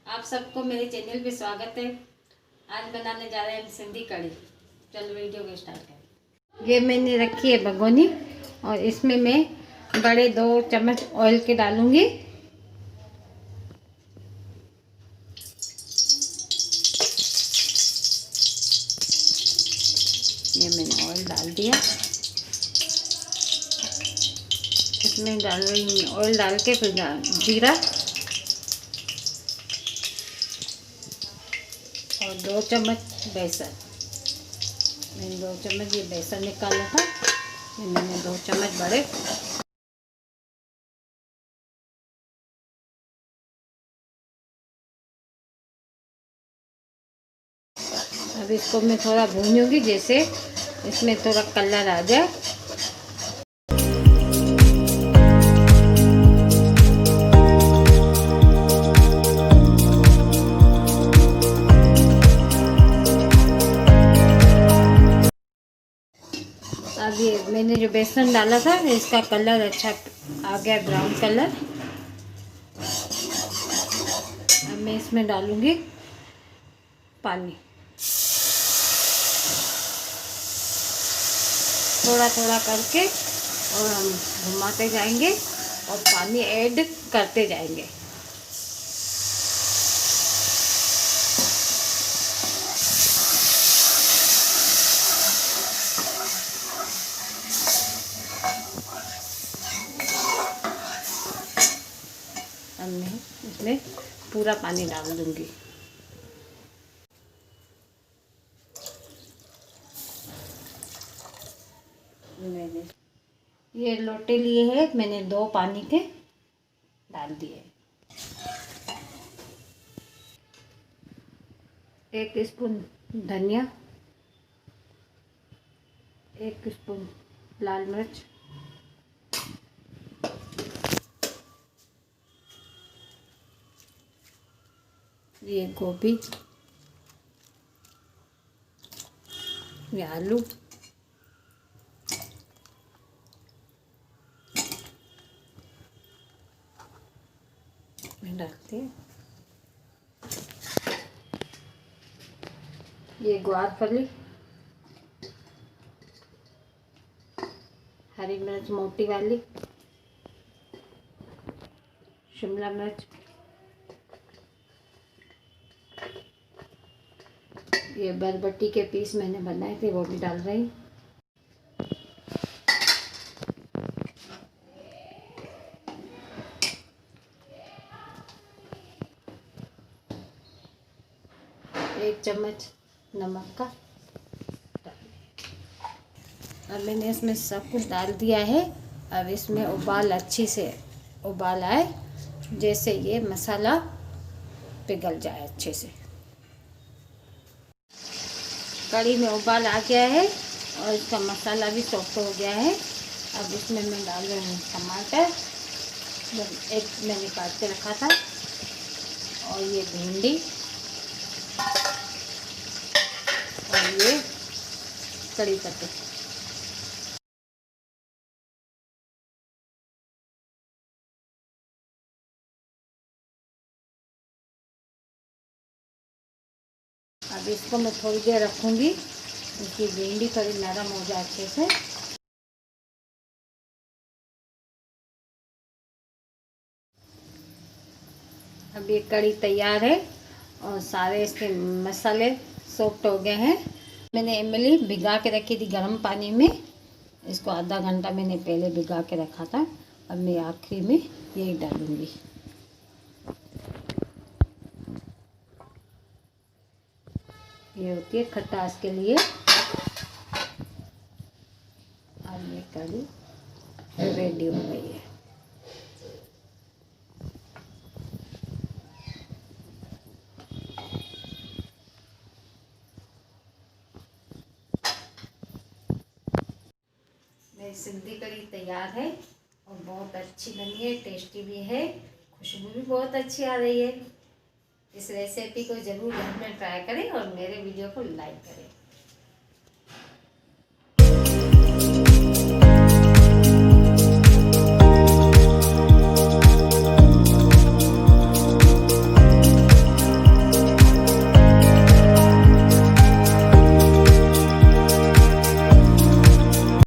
आप सबको मेरे चैनल पे स्वागत है। आज बनाने जा रहे हैं हम सिंधी कढ़ी। चलो वीडियो को स्टार्ट करें। ये मैंने रखी है भगोनी और इसमें मैं बड़े 2 चम्मच ऑयल के डालूंगी। ये मैंने ऑयल डाल दिया। इसमें डाल रही हूँ ऑयल डाल के फिर जीरा और 2 चम्मच बेसन। मैंने 2 चम्मच ये बेसन निकाला था, ये मैंने 2 चम्मच बड़े। अब इसको मैं थोड़ा भूनूंगी जैसे इसमें थोड़ा कलर आ जाए। अब ये मैंने जो बेसन डाला था इसका कलर अच्छा आ गया, ब्राउन कलर। अब मैं इसमें डालूंगी पानी, थोड़ा थोड़ा करके, और हम घुमाते जाएंगे और पानी ऐड करते जाएंगे। अब मैं इसमें पूरा पानी डाल दूंगी। मैंने ये लोटे लिए हैं, मैंने 2 पानी के डाल दिए। 1 स्पून धनिया, 1 स्पून लाल मिर्च, ये गोभी, ये आलू, मैं डालती हूँ ये ग्वार फली, हरी मिर्च मोटी वाली, शिमला मिर्च, ये बरबट्टी के पीस मैंने बनाए थे वो भी डाल रही हूँ। एक चम्मच नमक का। अब मैंने इसमें सब कुछ डाल दिया है। अब इसमें उबाल अच्छी से उबाल आए, जैसे ये मसाला पिघल जाए अच्छे से। कढ़ी में उबाल आ गया है और इसका मसाला भी सॉफ्ट हो गया है। अब इसमें मैं डाल रही हूँ टमाटर, एक मैंने काट के रखा था, और ये भिंडी और ये कड़ी पत्ते। अब इसको मैं थोड़ी देर रखूँगी, इसकी भिंडी थोड़ी नरम हो जाए अच्छे से। अब ये कढ़ी तैयार है और सारे इसके मसाले सॉफ्ट हो गए हैं। मैंने इमली भिगा के रखी थी गर्म पानी में, इसको आधा घंटा मैंने पहले भिगा के रखा था। अब मैं आखिरी में यही डालूँगी। ये होती है खटास के लिए। अब ये कढ़ी रेडी हो गई है। मेरी सिंधी कढ़ी तैयार है और बहुत अच्छी बनी है, टेस्टी भी है, खुशबू भी बहुत अच्छी आ रही है। इस रेसिपी को ज़रूर घर में ट्राई करें और मेरे वीडियो को लाइक करें।